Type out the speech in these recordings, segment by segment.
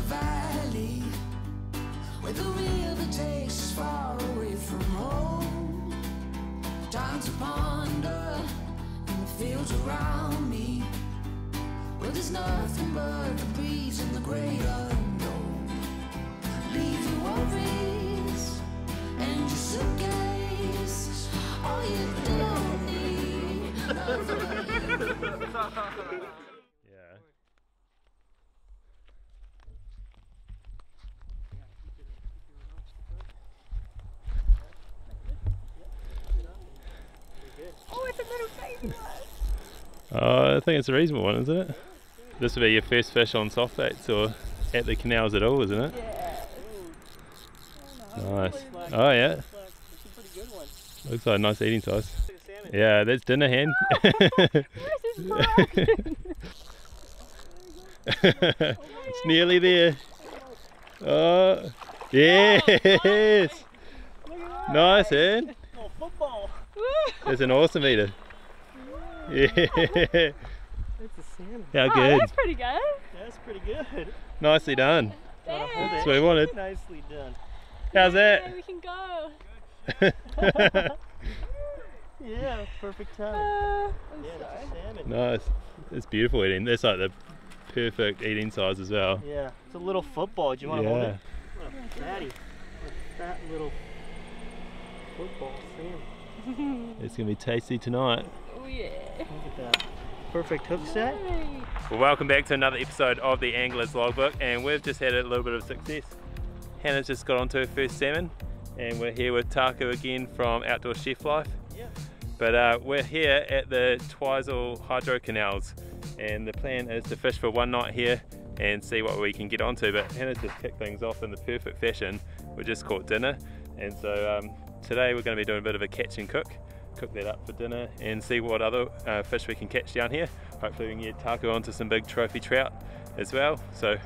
valley where the river takes us far away from home. Time to ponder in the fields around me, where there's nothing but the breeze and the great unknown. Leave your worries and your suitcase, all you don't need. Yeah. Oh, it's a little baby one. I think it's a reasonable one, isn't it? This will be your first fish on soft baits or at the canals at all, isn't it? Yeah. Nice. Oh yeah. It's a pretty good one. Looks like a nice eating size. Salmon. Yeah, that's dinner hand. Where's his frog? It's nearly there. Oh, yes. Nice, hand. Oh, football. That's an awesome eater. Yeah. That's a salmon. How Oh, good. that's pretty good. That's pretty good. Nicely done. Thanks. That's what we wanted. Nicely done. How's Yeah, that? we can go. Yeah, perfect time. I'm Yeah, sorry. that's a salmon. Nice. It's beautiful eating. That's like the perfect eating size as well. Yeah, it's a little football. Do you want to hold it? Oh, fatty. A fat little football salmon. It's going to be tasty tonight. Oh yeah. Look at that. Perfect hook set. Hey. Well, welcome back to another episode of the Angler's Logbook, and we've just had a little bit of success. Hannah's just got onto her first salmon, and we're here with Taku again from Outdoor Chef Life. Yeah. But we're here at the Twizel Hydro Canals, and the plan is to fish for one night here and see what we can get onto. But Hannah's just kicked things off in the perfect fashion. We just caught dinner, and so today we're going to be doing a bit of a catch and cook that up for dinner and see what other fish we can catch down here. Hopefully we can get Taku onto some big trophy trout as well. So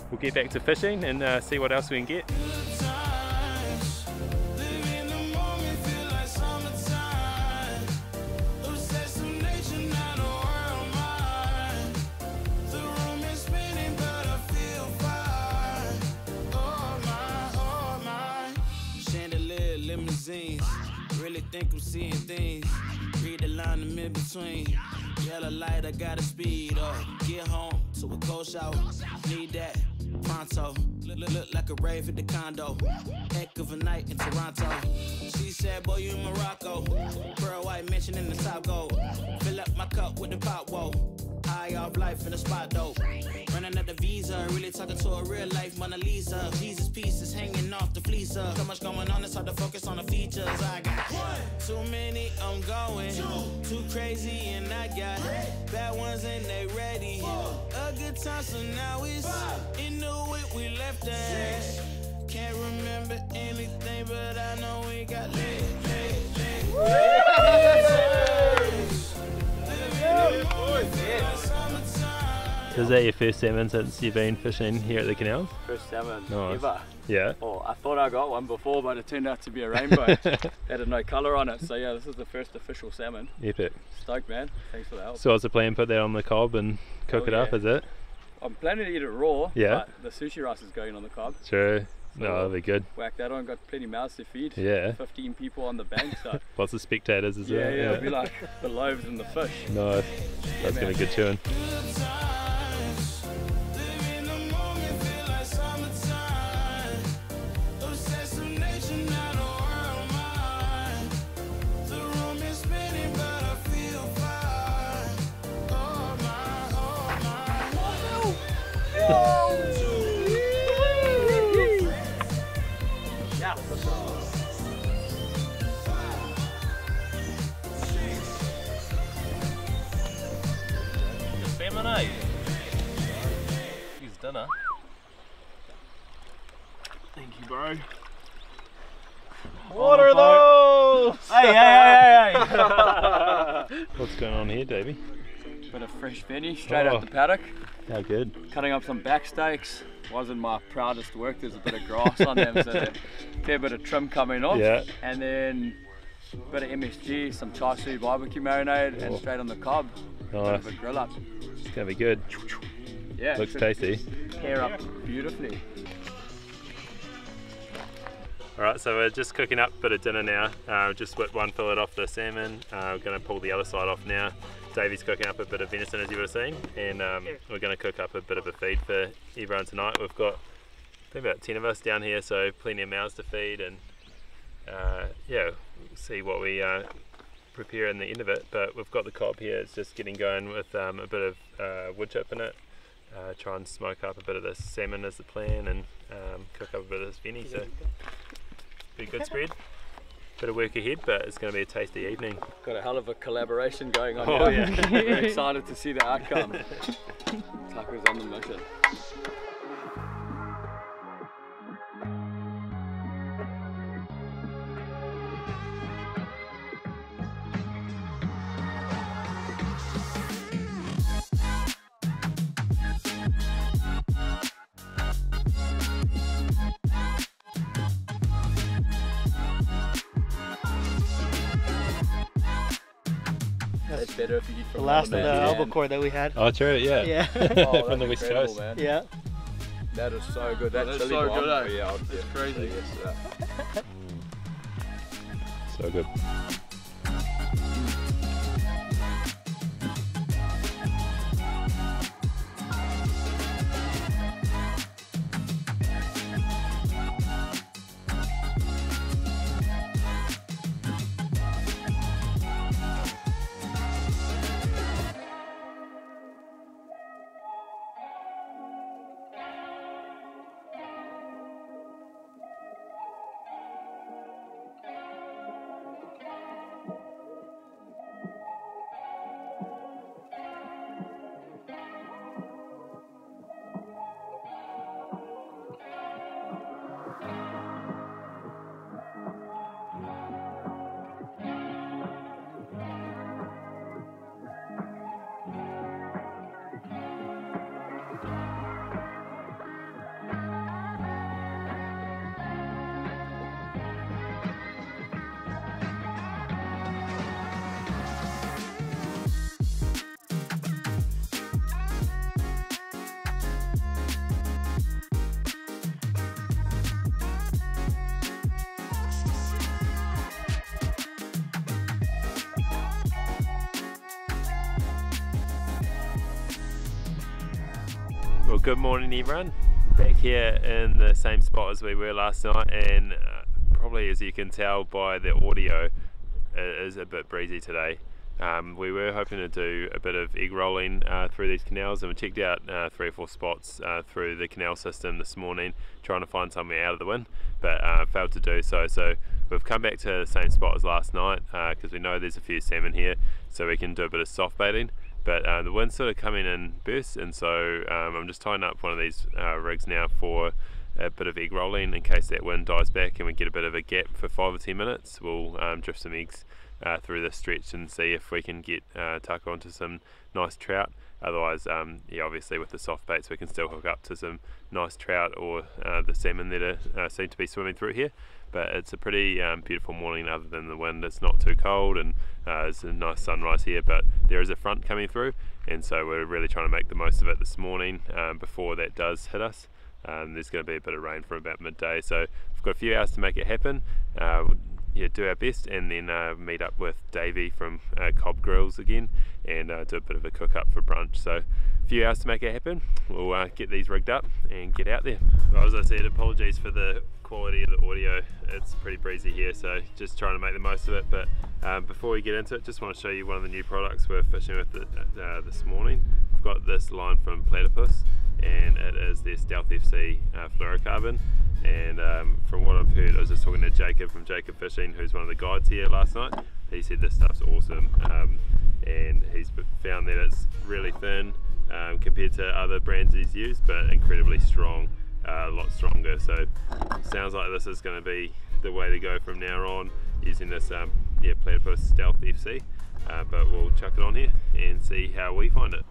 we'll get back to fishing and see what else we can get. Really think I'm seeing things. Read the line in between. Yellow light, I gotta speed up. Get home to a cold shower. Need that pronto. Look like a rave at the condo. Heck of a night in Toronto. She said, boy, you in Morocco. Pearl white mention in the top gold. Fill up my cup with the pop, whoa. High off life in the spot though. Running out the visa, really talking to a real life Mona Lisa. Jesus pieces hanging off the fleecer. So much going on, it's hard to focus on the features. I got too many, I'm going. Too crazy, and I got bad ones and they ready. A good time, so now it's in the way we left at. Can't remember anything, but I know we got lit. Is that your first salmon since you've been fishing here at the canals? First salmon Nice. ever. Yeah. Oh, I thought I got one before, but it turned out to be a rainbow. It had no colour on it, so yeah, this is the first official salmon. Epic. Stoked, man. Thanks for the help. So what's the plan? Put that on the cob and cook it up, yeah. is it? I'm planning to eat it raw, Yeah. but the sushi rice is going on the cob. True. So No, that'll be good. Whack that on, got plenty of mouths to feed. Yeah. 15 people on the bank, so Lots of spectators as yeah, well. yeah, it'll be like the loaves and the fish. Nice. That's man. going to be good chewing. Yeah. Salmon, eh? Here's dinner. Thank you, bro. What are those? Hey. What's going on here, Davey? Bit of fresh Benny straight Oh. out the paddock. How good. Cutting up some back steaks. Wasn't my proudest work, there's a bit of grass on them, so there's a fair bit of trim coming off. Yeah. And then a bit of MSG, some char siu barbecue marinade, and straight on the cob. Nice. Bit of a grill up. It's going to be good. Yeah, Looks should, tasty. pair up beautifully. Alright, so we're just cooking up a bit of dinner now. Just whipped one fillet off the salmon. We're going to pull the other side off now. Davie's cooking up a bit of venison, as you would have seen, and we're going to cook up a bit of a feed for everyone tonight. We've got, I think, about 10 of us down here, so plenty of mouths to feed, and yeah, we'll see what we prepare in the end of it. But we've got the cob here. It's just getting going with a bit of wood chip in it. Try and smoke up a bit of this salmon is the plan, and cook up a bit of this veni, so be a good spread. Bit of work ahead, but it's going to be a tasty evening. Got a hell of a collaboration going on here. Yeah. We're excited to see the outcome. Tucker's on the mission. It's better if you eat from the last of the man. albacore that we had. Oh, true, yeah. Yeah. Oh, from the West incredible, Coast. man. Yeah. That is so good. That is chili so bomb. good, eh? Oh, yeah, It's crazy. Yes, yeah. So good. Well, good morning everyone. Back here in the same spot as we were last night, and probably as you can tell by the audio, it is a bit breezy today. We were hoping to do a bit of egg rolling through these canals, and we checked out 3 or 4 spots through the canal system this morning, trying to find somewhere out of the wind, but failed to do so. So we've come back to the same spot as last night because we know there's a few salmon here, so we can do a bit of soft baiting. But the wind's sort of coming in bursts, and so I'm just tying up one of these rigs now for a bit of egg rolling in case that wind dies back and we get a bit of a gap for 5 or 10 minutes. We'll drift some eggs through this stretch and see if we can get Tucker onto some nice trout. Otherwise, yeah, obviously with the soft baits we can still hook up to some nice trout or the salmon that seem to be swimming through here. But it's a pretty beautiful morning other than the wind. It's not too cold, and it's a nice sunrise here, but there is a front coming through, and so we're really trying to make the most of it this morning before that does hit us. There's going to be a bit of rain from about midday, so we've got a few hours to make it happen. Yeah, do our best, and then meet up with Davie from Cobb Grills again and do a bit of a cook up for brunch. So a few hours to make it happen. We'll get these rigged up and get out there. Well, as I said, apologies for the quality of the audio. It's pretty breezy here, so just trying to make the most of it. But before we get into it, just want to show you one of the new products we're fishing with this morning. We've got this line from Platypus, and it is their Stealth FC fluorocarbon. And from what I've heard, I was just talking to Jacob from Jacob Fishing, who's one of the guides here last night. He said this stuff's awesome, and he's found that it's really thin compared to other brands he's used, but incredibly strong, a lot stronger. So it sounds like this is going to be the way to go from now on, using this yeah, Platypus Stealth FC. But we'll chuck it on here and see how we find it.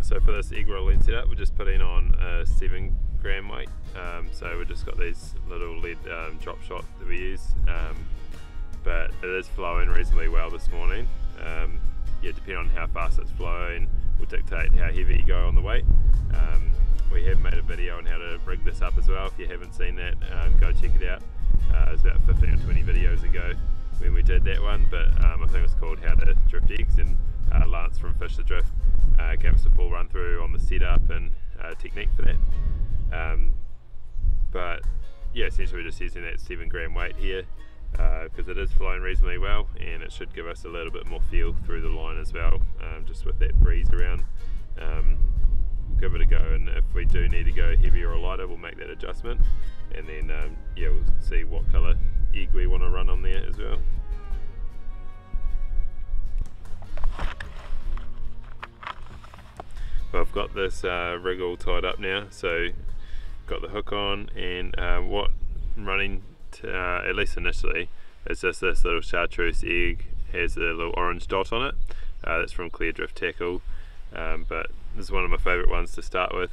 So for this egg rolling setup, we're just putting on a 7 gram weight. So we've just got these little lead drop shot that we use, but it is flowing reasonably well this morning. Yeah, depending on how fast it's flowing, we'll dictate how heavy you go on the weight. We have made a video on how to rig this up as well. If you haven't seen that, go check it out. It was about 15 or 20 videos ago when we did that one, but I think it was called How to Drift Eggs, and Lance from Fish the Drift gave us a full run through on the setup and technique for that. But yeah, essentially we're just using that 7 gram weight here because it is flowing reasonably well, and it should give us a little bit more feel through the line as well, just with that breeze around. We'll give it a go, and if we do need to go heavier or lighter, we'll make that adjustment, and then yeah, we'll see what colour egg we want to run on there as well. Well, I've got this rig all tied up now, so got the hook on, and what I'm running to, at least initially, is just this little chartreuse egg. Has a little orange dot on it. That's from Clear Drift Tackle, but this is one of my favourite ones to start with.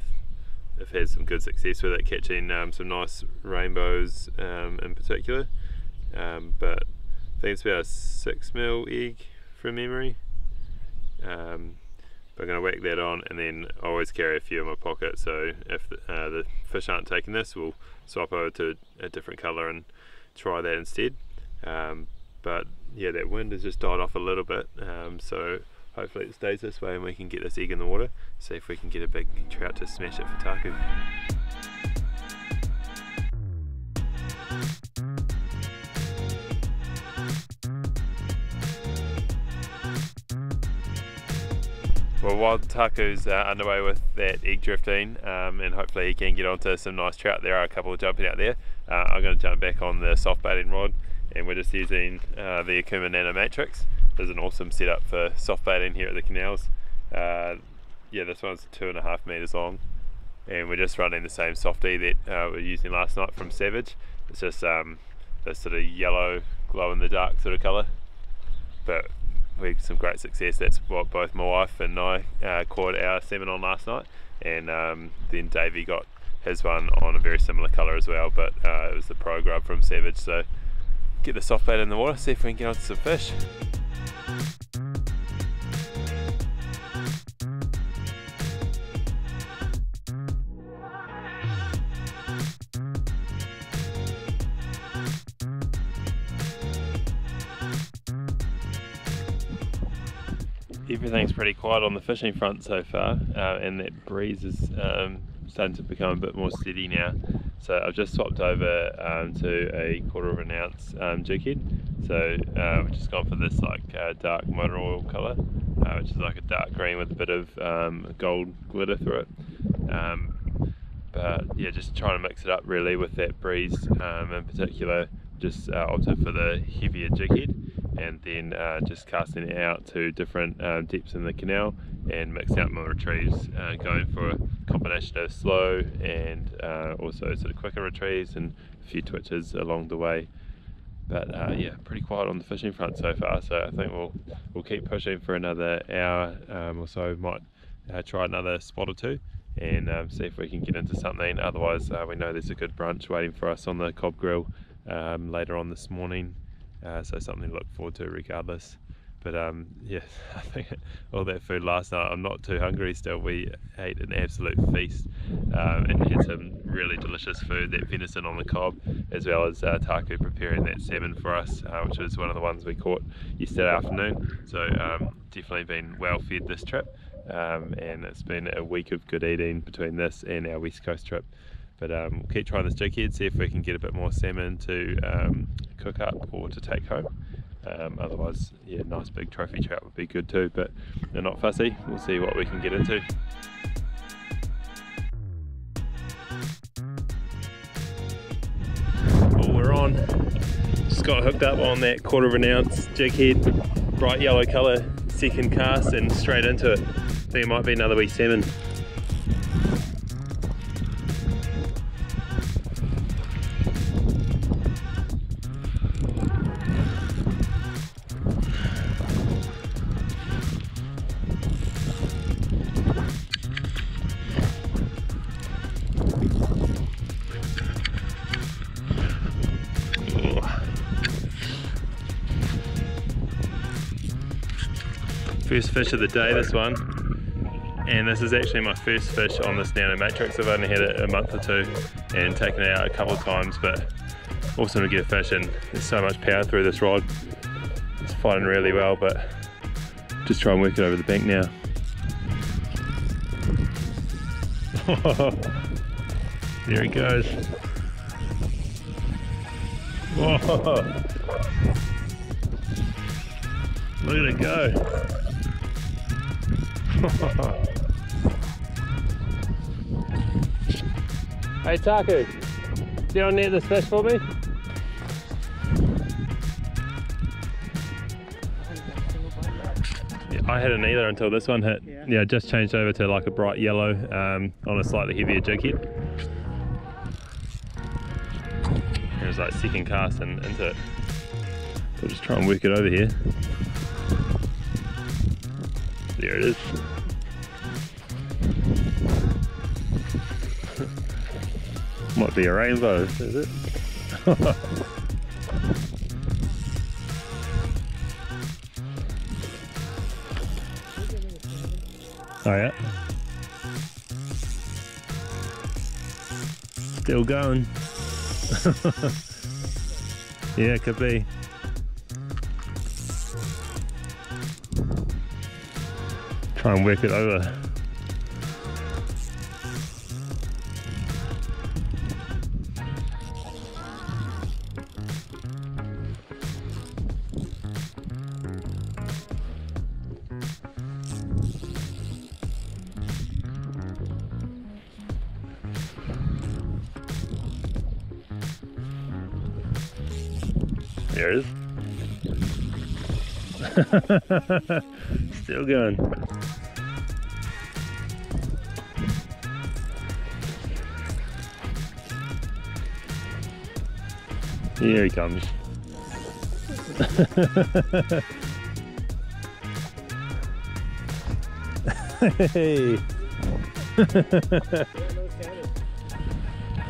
I've had some good success with it, catching some nice rainbows in particular, but I think it's about a 6mm egg from memory. But I'm going to whack that on, and then I always carry a few in my pocket, so if the fish aren't taking this, we'll swap over to a different colour and try that instead. But yeah, that wind has just died off a little bit, so hopefully it stays this way and we can get this egg in the water, see if we can get a big trout to smash it for taku. Well, while taku's underway with that egg drifting, and hopefully he can get onto some nice trout, there are a couple jumping out there. I'm going to jump back on the soft baiting rod, and we're just using the Akuma Nano Matrix. This is an awesome setup for soft baiting here at the canals. Yeah, this one's 2.5 meters long, and we're just running the same softy that we were using last night from Savage. It's just this sort of yellow glow in the dark sort of colour, but we had some great success. That's what both my wife and I caught our salmon on last night, and then Davie got his one on a very similar colour as well, but it was the Pro Grub from Savage. So get the soft bait in the water, see if we can get onto some fish. Everything's pretty quiet on the fishing front so far, and that breeze is starting to become a bit more steady now. So I've just swapped over to a 1/4 ounce jig head. So we've just gone for this like dark motor oil colour, which is like a dark green with a bit of gold glitter through it. But yeah, just trying to mix it up really with that breeze in particular. Just opted for the heavier jig head, and then just casting it out to different depths in the canal and mixing up my retrieves, going for a combination of slow and also sort of quicker retrieves and a few twitches along the way. But yeah, pretty quiet on the fishing front so far, so I think we'll keep pushing for another hour or so. Might try another spot or two and see if we can get into something. Otherwise we know there's a good brunch waiting for us on the Cobb Grill later on this morning, so something to look forward to regardless. But yeah, I think all that food last night, I'm not too hungry still. We ate an absolute feast and had some really delicious food, that venison on the cob, as well as Taku preparing that salmon for us, which was one of the ones we caught yesterday afternoon. So definitely been well fed this trip, and it's been a week of good eating between this and our West Coast trip. But we'll keep trying this jig head, see if we can get a bit more salmon to cook up or to take home. Otherwise, yeah, nice big trophy trout would be good too, but they're not fussy. We'll see what we can get into. Well, we're on. Just got hooked up on that 1/4 ounce jig head, bright yellow colour, second cast and straight into it. I think it might be another wee salmon. First fish of the day, this one. And this is actually my first fish on this Nano Matrix. I've only had it a month or two and taken it out a couple of times, but awesome to get a fish, and there's so much power through this rod. It's fighting really well, but just try and work it over the bank now. There he goes. Whoa. Look at it go. Hey Taku, get on near this fish for me. Yeah, I hadn't either until this one hit. Yeah, just changed over to like a bright yellow on a slightly heavier jig head. It was like second cast and into it. So I'll just try and work it over here. There it is. Might be a rainbow, is it? Oh yeah. Still going. Yeah, it could be. Try and work it over. There it is. Still going. Here he comes. Hey.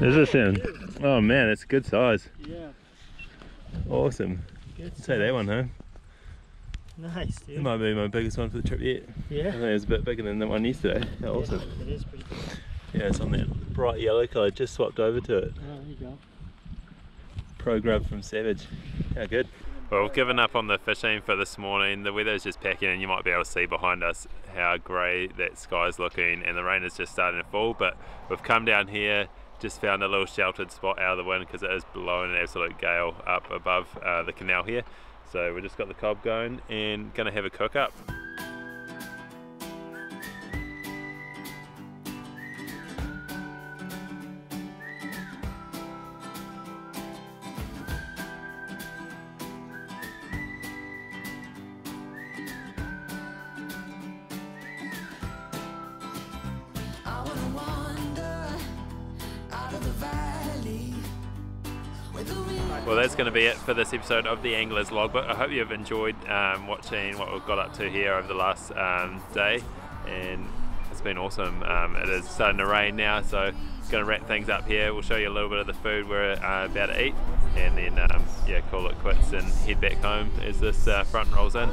Is this in? Oh man, it's a good size. Yeah. Awesome. Good. Say that one, huh? Nice, dude. It might be my biggest one for the trip yet. Yeah. I think it was a bit bigger than the one yesterday. How awesome. It is pretty cool. Yeah, it's on that bright yellow colour. Just swapped over to it. Oh, there you go. Pro grub from Savage. How good. Well, we've given up on the fishing for this morning. The weather is just packing, and you might be able to see behind us how grey that sky's looking, and the rain is just starting to fall. But we've come down here, just found a little sheltered spot out of the wind because it is blowing an absolute gale up above the canal here. So we just got the cob going and gonna have a cook up. Well, that's going to be it for this episode of the Angler's Logbook. I hope you've enjoyed watching what we've got up to here over the last day, and it's been awesome. It is starting to rain now, so going to wrap things up here. We'll show you a little bit of the food we're about to eat, and then yeah, call it quits and head back home as this front rolls in.